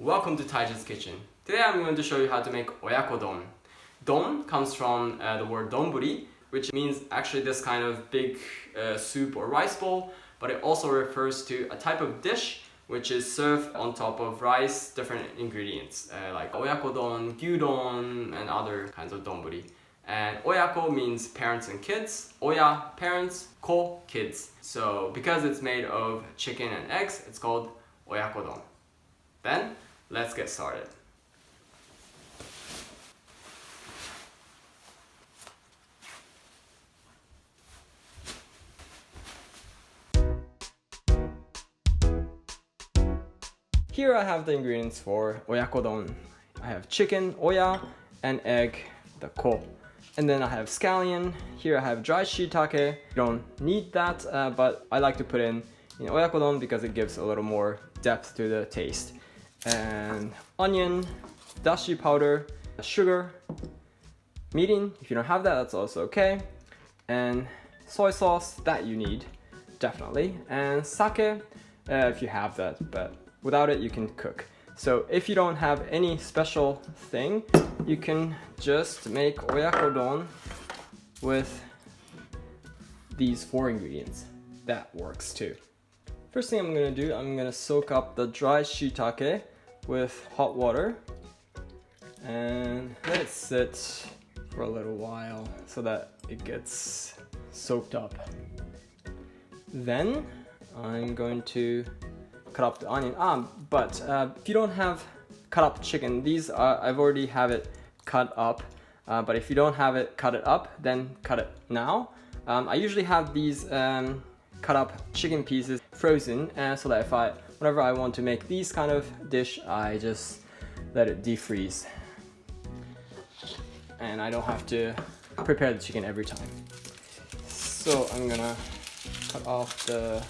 Welcome to Taiji's Kitchen. Today I'm going to show you how to make Oyakodon. Don comes from the word donburi, which means actually this kind of big soup or rice bowl, but it also refers to a type of dish which is served on top of rice, different ingredients like Oyakodon, gyudon, and other kinds of donburi. And Oyako means parents and kids, Oya, parents, Ko, kids. So because it's made of chicken and eggs, it's called Oyakodon. Then, let's get started. Here I have the ingredients for Oyakodon. I have chicken, Oya, and egg, the Ko. And then I have Scalion. Here I have dry Shitake. You don't need that, but I like to put in Oyakodon because it gives a little more depth to the taste. And onion, Dashi powder, sugar, Mirin. If you don't have that, that's also okay. And soy sauce, that you need, definitely. And sake, if you have that, but without it, you can cook. So if you don't have any special thing, you can just make Oyakodon with these 4 ingredients. That works too. First thing I'm gonna do, I'm gonna soak up the dry Shitake with hot water and let it sit for a little while so that it gets soaked up. Then I'm going to cut up the onion. But if you don't have cut up chicken, these I've already have it cut up. But if you don't have it cut it up, then cut it now. I usually have these cut up chicken pieces frozen, so that whenever I want to make these kind of dish, I just let it defreeze. And I don't have to prepare the chicken every time. So I'm gonna cut off the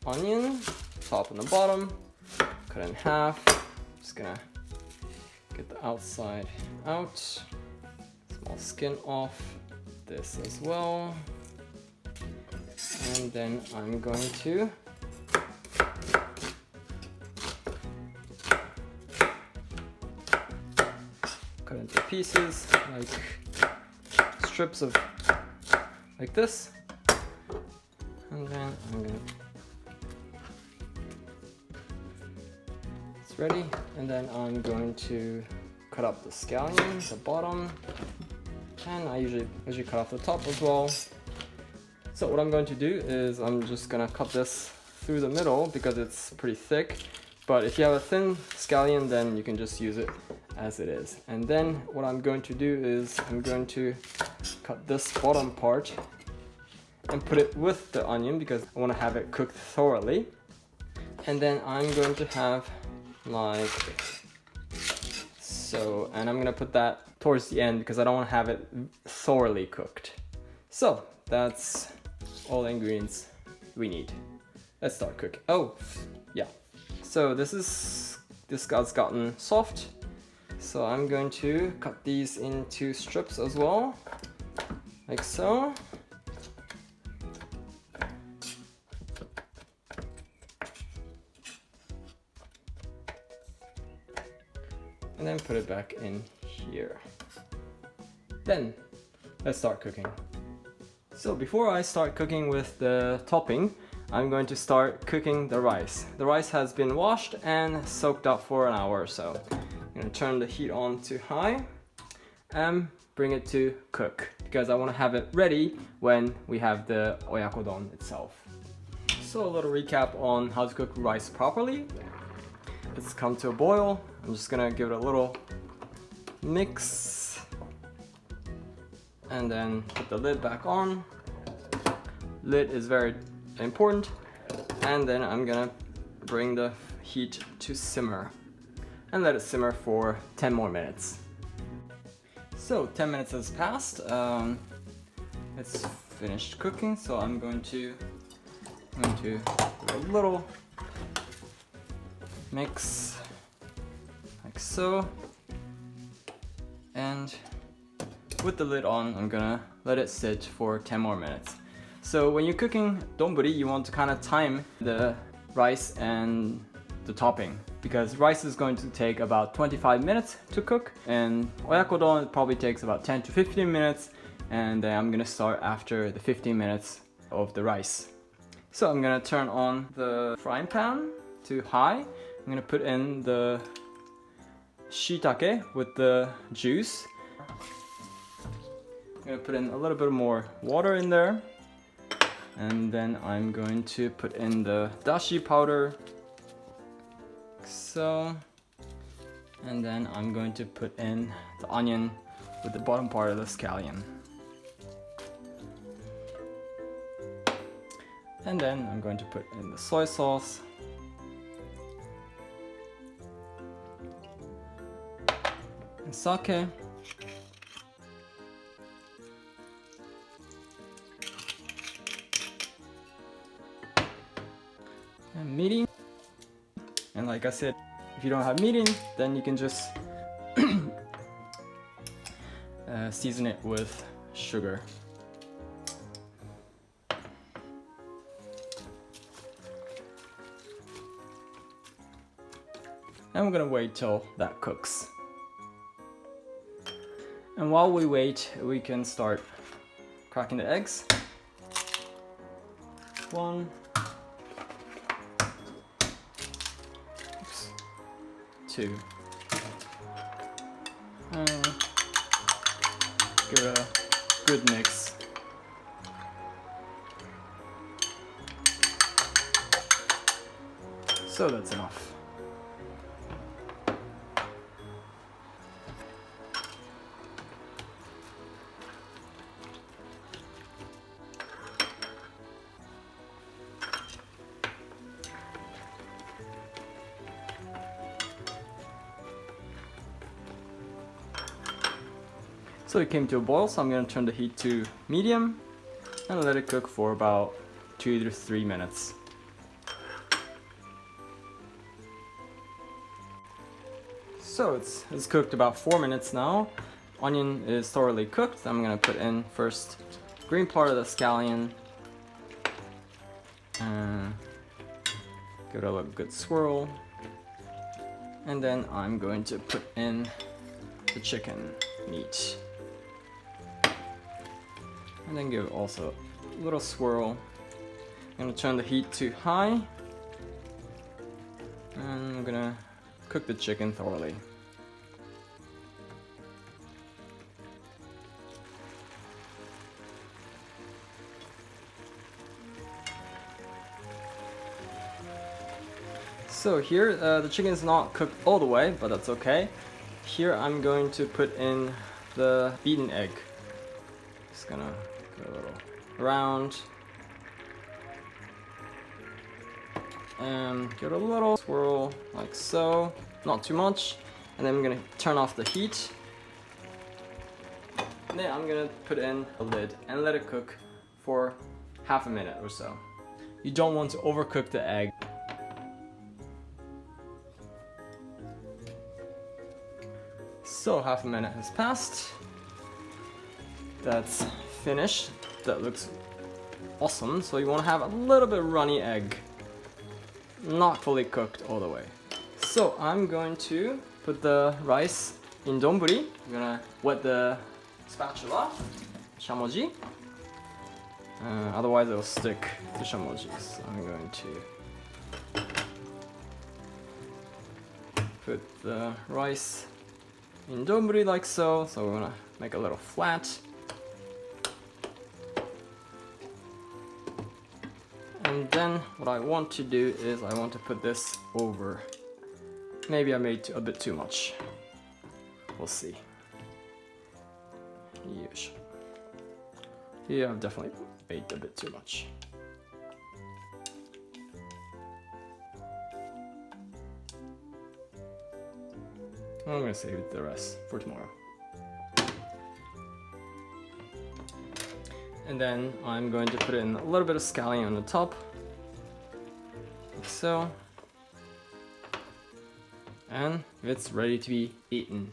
onion, top and the bottom, cut it in half. Just gonna get the outside out, small skin off, this as well. And then I'm going to cut into pieces, like strips of like this. And then I'm gonna, it's ready. And then I'm going to cut up the scallion, the bottom, and I usually cut off the top as well. So what I'm going to do is I'm just gonna cut this through the middle because it's pretty thick. But if you have a thin scallion, then you can just use it as it is. And then what I'm going to do is I'm going to cut this bottom part and put it with the onion because I want to have it cooked thoroughly. And then I'm going to have like so, and I'm gonna put that towards the end because I don't want to have it thoroughly cooked. So that's all the ingredients we need. Let's start cooking. Oh, yeah. So this guy's gotten soft. So I'm going to cut these into strips as well, like so. And then put it back in here. Then let's start cooking. So before I start cooking with the topping, I'm going to start cooking the rice. The rice has been washed and soaked up for an hour or so. I'm going to turn the heat on to high and bring it to cook because I want to have it ready when we have the Oyakodon itself. So a little recap on how to cook rice properly. It's come to a boil. I'm just going to give it a little mix. And then put the lid back on. Lid is very important. And then I'm gonna bring the heat to simmer and let it simmer for 10 more minutes. So 10 minutes has passed. It's finished cooking, so I'm going to do a little mix like so. And with the lid on, I'm gonna let it sit for 10 more minutes. So when you're cooking donburi, you want to kind of time the rice and the topping, because rice is going to take about 25 minutes to cook, and Oyakodon it probably takes about 10 to 15 minutes, and then I'm gonna start after the 15 minutes of the rice. So I'm gonna turn on the frying pan to high. I'm gonna put in the Shitake with the juice. I'm gonna put in a little bit more water in there, and then I'm going to put in the Dashi powder, so, and then I'm going to put in the onion with the bottom part of the scallion. And then I'm going to put in the soy sauce. And sake. And mirin. And like I said, if you don't have mirin, then you can just season it with sugar. And we're gonna wait till that cooks. And while we wait, we can start cracking the eggs. 1, 2, and give it a good mix. So that's enough. So it came to a boil, so I'm going to turn the heat to medium and let it cook for about 2 to 3 minutes. So it's cooked about 4 minutes now. Onion is thoroughly cooked. I'm going to put in first green part of the scallion. Give it a good swirl. And then I'm going to put in the chicken meat. And then give it also a little swirl. I'm gonna turn the heat to high. And I'm gonna cook the chicken thoroughly. So here, the chicken is not cooked all the way, but that's okay. Here I'm going to put in the beaten egg. Just gonna go a little around. And give it a little swirl, like so. Not too much. And then I'm gonna turn off the heat. And then I'm gonna put in a lid and let it cook for half a minute or so. You don't want to overcook the egg. So half a minute has passed. That's finished. That looks awesome. So you want to have a little bit runny egg. Not fully cooked all the way. So I'm going to put the rice in donburi. I'm gonna wet the spatula, shamoji. Otherwise it'll stick to shamoji. So I'm going to put the rice in donburi like so. So we're gonna make a little flat. And then what I want to do is I want to put this over. Maybe I made a bit too much. We'll see. Yes. Yeah, I've definitely made a bit too much. I'm gonna save the rest for tomorrow. And then I'm going to put in a little bit of scallion on the top, like so. And it's ready to be eaten.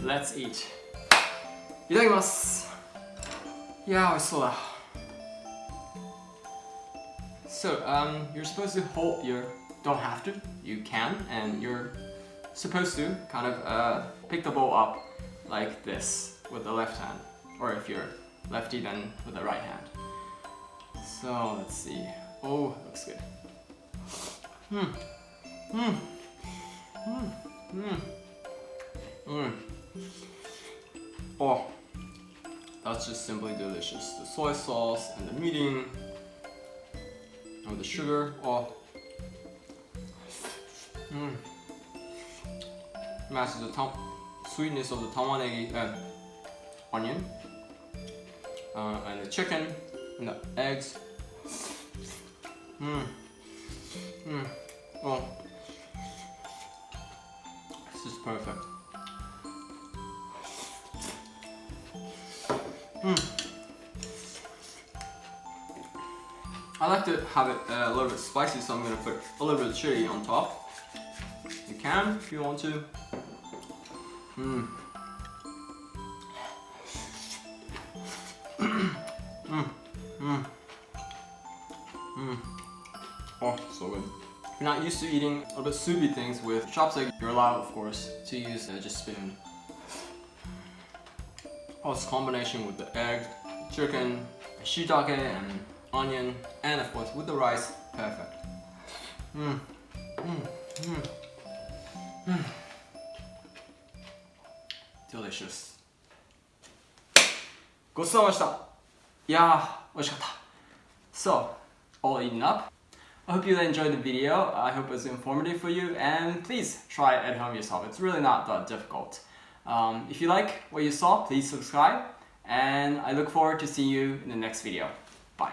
Let's eat. いただきます。いやー、美味しそうだ。So, you're supposed to hold your, don't have to, you can, and you're supposed to kind of pick the bowl up like this with the left hand, or if you're lefty, then with the right hand. So, let's see. Oh, looks good. Oh, that's just simply delicious. The soy sauce and the mirin and the sugar. Oh, matches the sweetness of the tamanegi and onion, and the chicken and the eggs. Oh, this is perfect. I like to have it a little bit spicy, so I'm going to put a little bit of chili on top. You can if you want to. Oh, so good. If you're not used to eating a little bit soupy things with chopstick, you're allowed, of course, to use just spoon. Oh, this combination with the egg, chicken, shitake, and onion, and of course with the rice, perfect. Delicious. ごちそうさまでした。いやー、美味しかった。So, all eaten up. I hope you enjoyed the video. I hope it was informative for you, and please try it at home yourself. It's really not that difficult. If you like what you saw, please subscribe, and I look forward to seeing you in the next video. Bye.